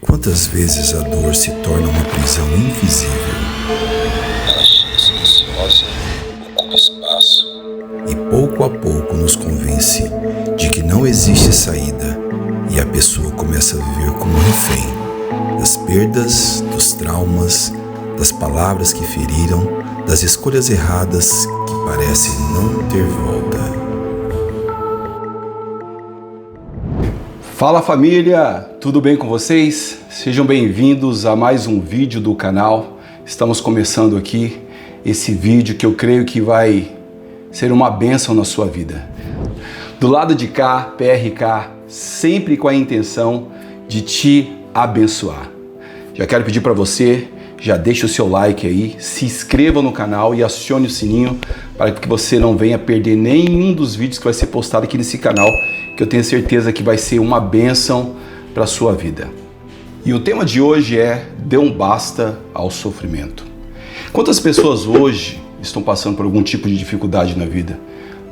Quantas vezes a dor se torna uma prisão invisível? Ela chega silenciosa, ocupa espaço. E pouco a pouco nos convence de que não existe saída e a pessoa começa a viver como refém das perdas, dos traumas, das palavras que feriram, das escolhas erradas que parecem não ter volta. Fala família, tudo bem com vocês? Sejam bem-vindos a mais um vídeo do canal. Estamos começando aqui esse vídeo que eu creio que vai ser uma bênção na sua vida. Do lado de cá, PRK, sempre com a intenção de te abençoar. Já quero pedir para você, já deixa o seu like aí, se inscreva no canal e acione o sininho para que você não venha perder nenhum dos vídeos que vai ser postado aqui nesse canal, que eu tenho certeza que vai ser uma bênção para a sua vida. E o tema de hoje é: dê um basta ao sofrimento. Quantas pessoas hoje estão passando por algum tipo de dificuldade na vida?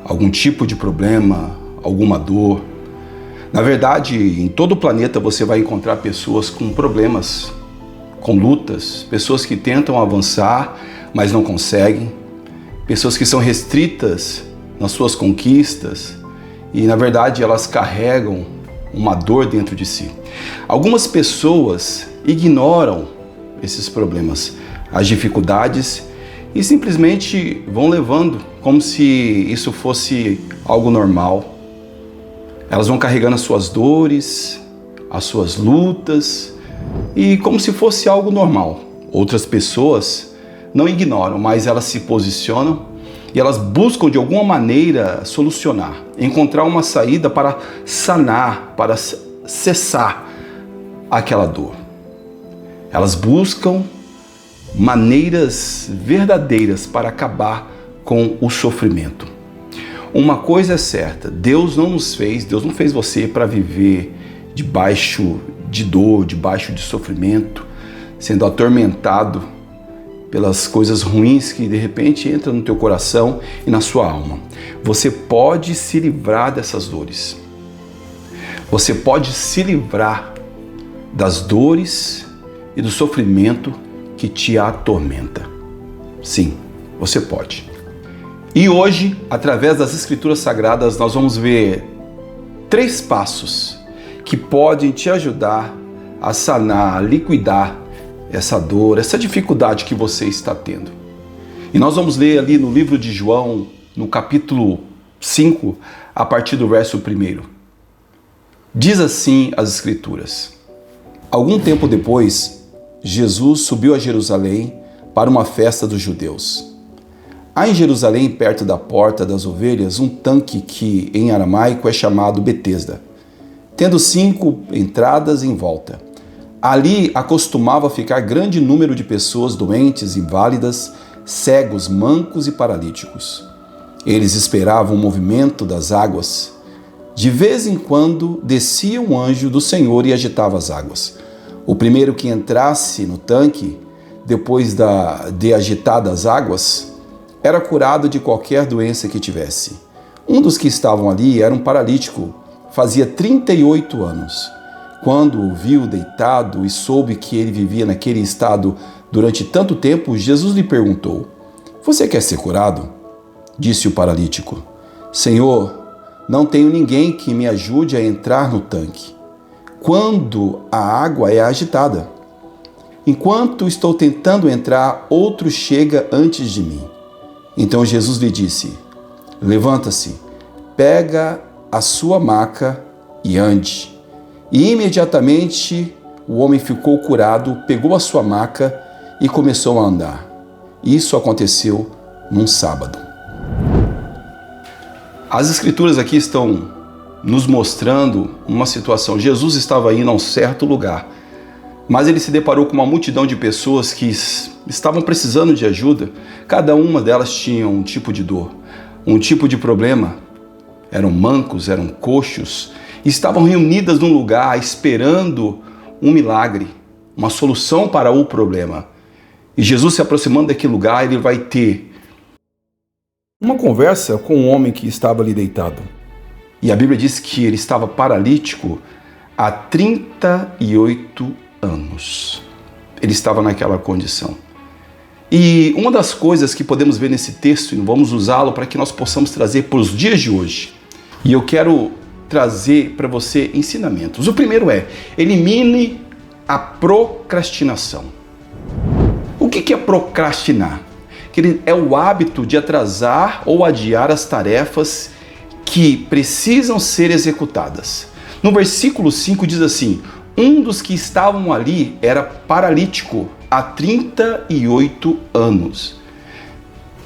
Algum tipo de problema, alguma dor? Na verdade, em todo o planeta você vai encontrar pessoas com problemas, com lutas, pessoas que tentam avançar, mas não conseguem, pessoas que são restritas nas suas conquistas e, na verdade, elas carregam uma dor dentro de si. Algumas pessoas ignoram esses problemas, as dificuldades, e simplesmente vão levando como se isso fosse algo normal. Elas vão carregando as suas dores, as suas lutas, e como se fosse algo normal. Outras pessoas não ignoram, mas elas se posicionam e elas buscam de alguma maneira solucionar, encontrar uma saída para sanar, para cessar aquela dor. Elas buscam maneiras verdadeiras para acabar com o sofrimento. Uma coisa é certa, Deus não fez você para viver debaixo de dor, debaixo de sofrimento, sendo atormentado pelas coisas ruins que de repente entram no teu coração e na sua alma. Você pode se livrar dessas dores. Você pode se livrar das dores e do sofrimento que te atormenta. Sim, você pode. E hoje, através das Escrituras Sagradas, nós vamos ver 3 passos que podem te ajudar a sanar, a liquidar essa dor, essa dificuldade que você está tendo. E nós vamos ler ali no livro de João, no capítulo 5, a partir do verso 1. Diz assim as Escrituras: Algum tempo depois, Jesus subiu a Jerusalém para uma festa dos judeus. Há em Jerusalém, perto da Porta das Ovelhas, um tanque que em aramaico é chamado Betesda, tendo 5 entradas em volta. Ali acostumava ficar grande número de pessoas doentes, inválidas, cegos, mancos e paralíticos. Eles esperavam o movimento das águas. De vez em quando descia um anjo do Senhor e agitava as águas. O primeiro que entrasse no tanque, depois de agitadas as águas, era curado de qualquer doença que tivesse. Um dos que estavam ali era um paralítico, fazia 38 anos. Quando o viu deitado e soube que ele vivia naquele estado durante tanto tempo, Jesus lhe perguntou: Você quer ser curado? Disse o paralítico: Senhor, não tenho ninguém que me ajude a entrar no tanque quando a água é agitada. Enquanto estou tentando entrar, outro chega antes de mim. Então Jesus lhe disse: Levanta-se, pega a sua maca e ande. E imediatamente o homem ficou curado, pegou a sua maca e começou a andar. Isso aconteceu num sábado. As Escrituras aqui estão nos mostrando uma situação. Jesus estava indo a um certo lugar, mas ele se deparou com uma multidão de pessoas que estavam precisando de ajuda. Cada uma delas tinha um tipo de dor, um tipo de problema. Eram mancos, eram coxos, e estavam reunidas num lugar esperando um milagre, uma solução para o problema. E Jesus, se aproximando daquele lugar, ele vai ter uma conversa com um homem que estava ali deitado. E a Bíblia diz que ele estava paralítico há 38 anos. Ele estava naquela condição. E uma das coisas que podemos ver nesse texto, e vamos usá-lo para que nós possamos trazer para os dias de hoje, e eu quero trazer para você ensinamentos. O primeiro é: elimine a procrastinação. O que é procrastinar? Que é o hábito de atrasar ou adiar as tarefas que precisam ser executadas. No versículo 5 diz assim: um dos que estavam ali era paralítico há 38 anos.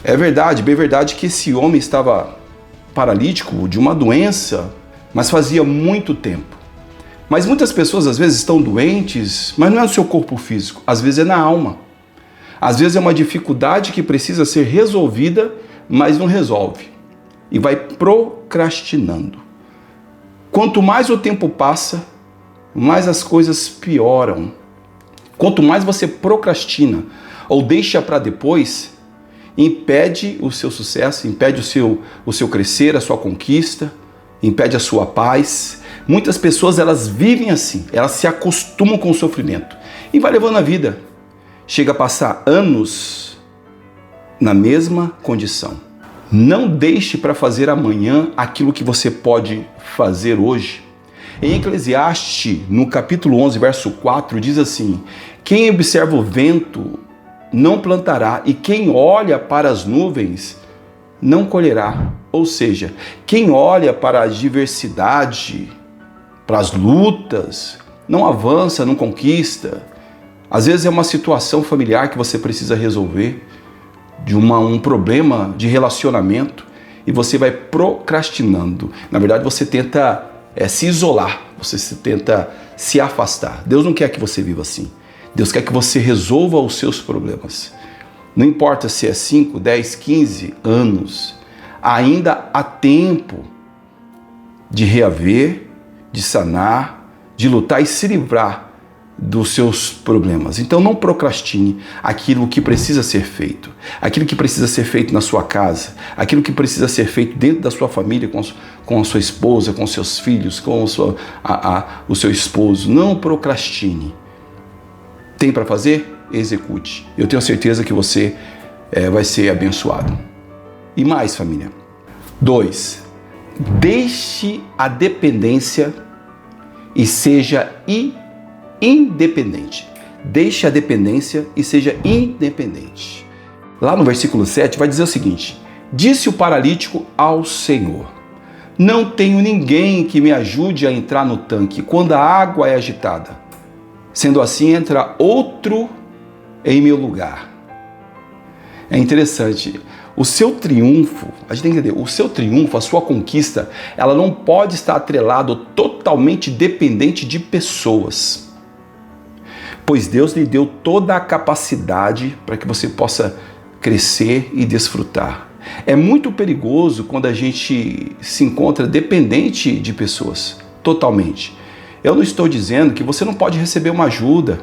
É verdade, bem verdade que esse homem estava paralítico de uma doença, mas fazia muito tempo. Mas muitas pessoas às vezes estão doentes, mas não é no seu corpo físico, às vezes é na alma. Às vezes é uma dificuldade que precisa ser resolvida, mas não resolve. E vai procrastinando. Quanto mais o tempo passa, mais as coisas pioram. Quanto mais você procrastina ou deixa para depois, impede o seu sucesso, impede o seu crescer, a sua conquista, impede a sua paz. Muitas pessoas, elas vivem assim, elas se acostumam com o sofrimento e vai levando a vida. Chega a passar anos na mesma condição. Não deixe para fazer amanhã aquilo que você pode fazer hoje. Em Eclesiastes, no capítulo 11, verso 4, diz assim: quem observa o vento não plantará, e quem olha para as nuvens não colherá. Ou seja, quem olha para a adversidade, para as lutas, não avança, não conquista. Às vezes é uma situação familiar que você precisa resolver, de um problema de relacionamento, e você vai procrastinando. Na verdade, você tenta se isolar, você tenta se afastar. Deus não quer que você viva assim. Deus quer que você resolva os seus problemas. Não importa se é 5, 10, 15 anos, ainda há tempo de reaver, de sanar, de lutar e se livrar dos seus problemas. Então não procrastine aquilo que precisa ser feito. Aquilo que precisa ser feito na sua casa, aquilo que precisa ser feito dentro da sua família, com a sua esposa, com seus filhos, com o seu esposo. Não procrastine. Tem para fazer? Execute. Eu tenho certeza que você vai ser abençoado. E mais, família. 2. Deixe a dependência e seja independente. Deixe a dependência e seja independente. Lá no versículo 7 vai dizer o seguinte: disse o paralítico ao Senhor: não tenho ninguém que me ajude a entrar no tanque quando a água é agitada. Sendo assim, entra outro em meu lugar. É interessante. O seu triunfo, a gente tem que entender, o seu triunfo, a sua conquista, ela não pode estar atrelada ou totalmente dependente de pessoas. Pois Deus lhe deu toda a capacidade para que você possa crescer e desfrutar. É muito perigoso quando a gente se encontra dependente de pessoas, totalmente. Eu não estou dizendo que você não pode receber uma ajuda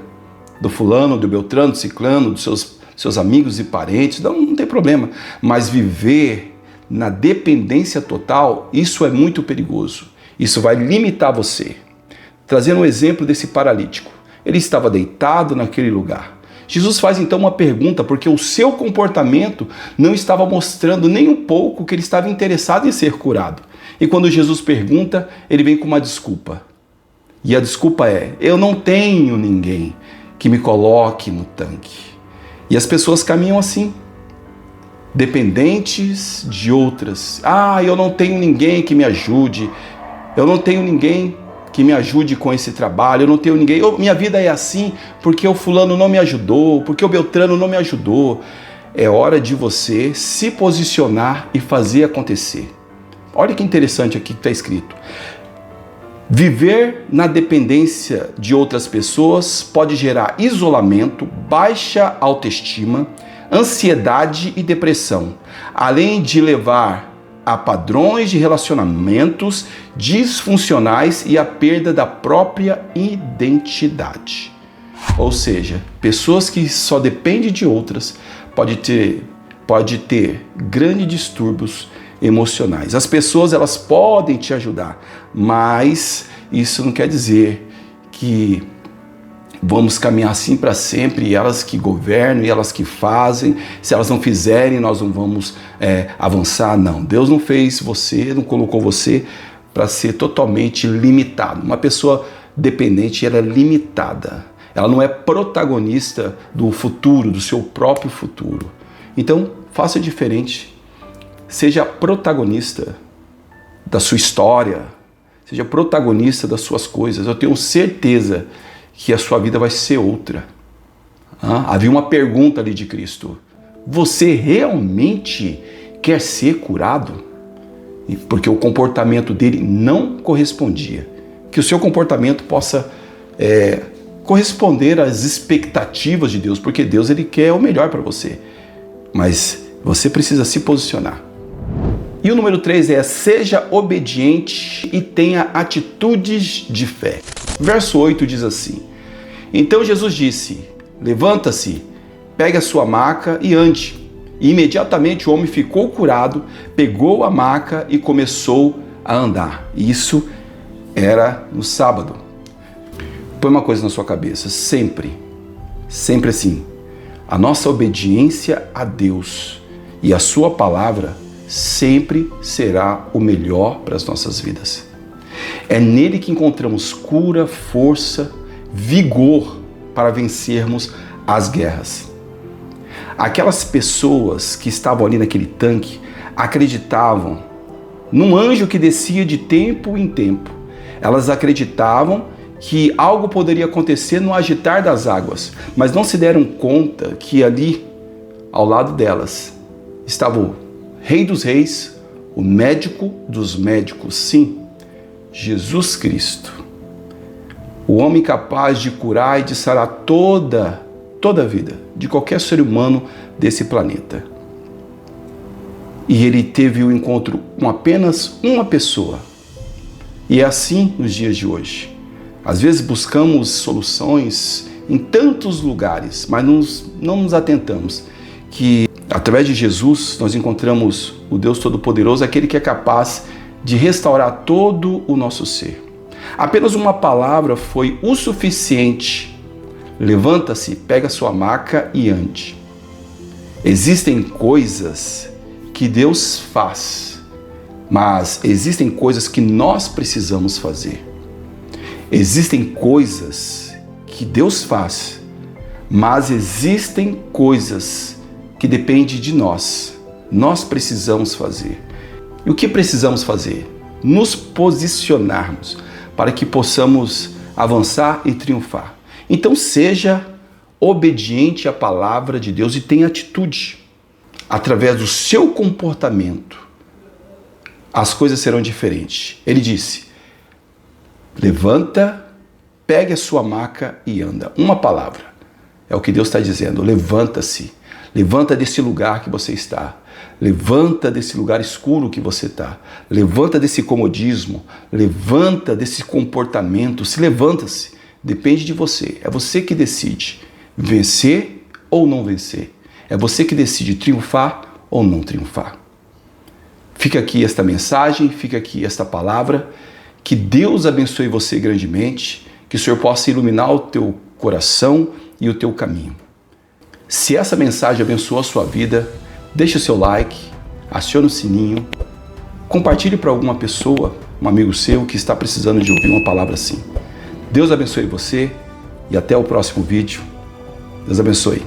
do fulano, do beltrano, do ciclano, dos seus amigos e parentes, não tem problema. Mas viver na dependência total, isso é muito perigoso. Isso vai limitar você. Trazendo um exemplo desse paralítico. Ele estava deitado naquele lugar. Jesus faz então uma pergunta, porque o seu comportamento não estava mostrando nem um pouco que ele estava interessado em ser curado. E quando Jesus pergunta, ele vem com uma desculpa. E a desculpa é: eu não tenho ninguém que me coloque no tanque. E as pessoas caminham assim, dependentes de outras. Eu não tenho ninguém que me ajude. Eu não tenho ninguém que me ajude com esse trabalho. Eu não tenho ninguém. Minha vida é assim porque o fulano não me ajudou, porque o beltrano não me ajudou. É hora de você se posicionar e fazer acontecer. Olha que interessante aqui que está escrito. Viver na dependência de outras pessoas pode gerar isolamento, baixa autoestima, ansiedade e depressão, além de levar a padrões de relacionamentos disfuncionais e a perda da própria identidade. Ou seja, pessoas que só dependem de outras pode ter grandes distúrbios emocionais. As pessoas, elas podem te ajudar, mas isso não quer dizer que vamos caminhar assim para sempre, e elas que governam, e elas que fazem, se elas não fizerem, nós não vamos avançar. Não, Deus não fez você, não colocou você para ser totalmente limitado. Uma pessoa dependente, ela é limitada, ela não é protagonista do futuro, do seu próprio futuro. Então, faça diferente, seja protagonista da sua história, seja protagonista das suas coisas. Eu tenho certeza que a sua vida vai ser outra. Havia uma pergunta ali de Cristo: você realmente quer ser curado? Porque o comportamento dele não correspondia. Que o seu comportamento possa corresponder às expectativas de Deus, porque Deus ele quer o melhor para você. Mas você precisa se posicionar. E o número 3 é: seja obediente e tenha atitudes de fé. Verso 8 diz assim: então Jesus disse, levanta-se, pegue a sua maca e ande. E imediatamente o homem ficou curado, pegou a maca e começou a andar. Isso era no sábado. Põe uma coisa na sua cabeça, sempre assim, a nossa obediência a Deus e a sua palavra sempre será o melhor para as nossas vidas. É nele que encontramos cura, força, vigor para vencermos as guerras. Aquelas pessoas que estavam ali naquele tanque acreditavam num anjo que descia de tempo em tempo. Elas acreditavam que algo poderia acontecer no agitar das águas, mas não se deram conta que ali, ao lado delas, estava o Rei dos Reis, o médico dos médicos, sim, Jesus Cristo. O homem capaz de curar e de sarar toda a vida de qualquer ser humano desse planeta. E ele teve o encontro com apenas uma pessoa. E é assim nos dias de hoje. Às vezes buscamos soluções em tantos lugares, mas não nos atentamos que através de Jesus nós encontramos o Deus Todo-Poderoso, aquele que é capaz de restaurar todo o nosso ser. Apenas uma palavra foi o suficiente. Levanta-se, pega sua maca e ande. Existem coisas que Deus faz, mas existem coisas que nós precisamos fazer. Existem coisas que Deus faz, mas existem coisas que dependem de nós. Nós precisamos fazer. E o que precisamos fazer? Nos posicionarmos para que possamos avançar e triunfar. Então seja obediente à palavra de Deus e tenha atitude. Através do seu comportamento, as coisas serão diferentes. Ele disse: levanta, pegue a sua maca e anda. Uma palavra. É o que Deus está dizendo. Levanta-se. Levanta desse lugar que você está. Levanta desse lugar escuro que você está. Levanta desse comodismo. Levanta desse comportamento. Levanta-se. Depende de você. É você que decide vencer ou não vencer. É você que decide triunfar ou não triunfar. Fica aqui esta mensagem, fica aqui esta palavra. Que Deus abençoe você grandemente. Que o Senhor possa iluminar o teu coração e o teu caminho. Se essa mensagem abençoou a sua vida, deixe o seu like, acione o sininho, compartilhe para alguma pessoa, um amigo seu que está precisando de ouvir uma palavra assim. Deus abençoe você e até o próximo vídeo. Deus abençoe.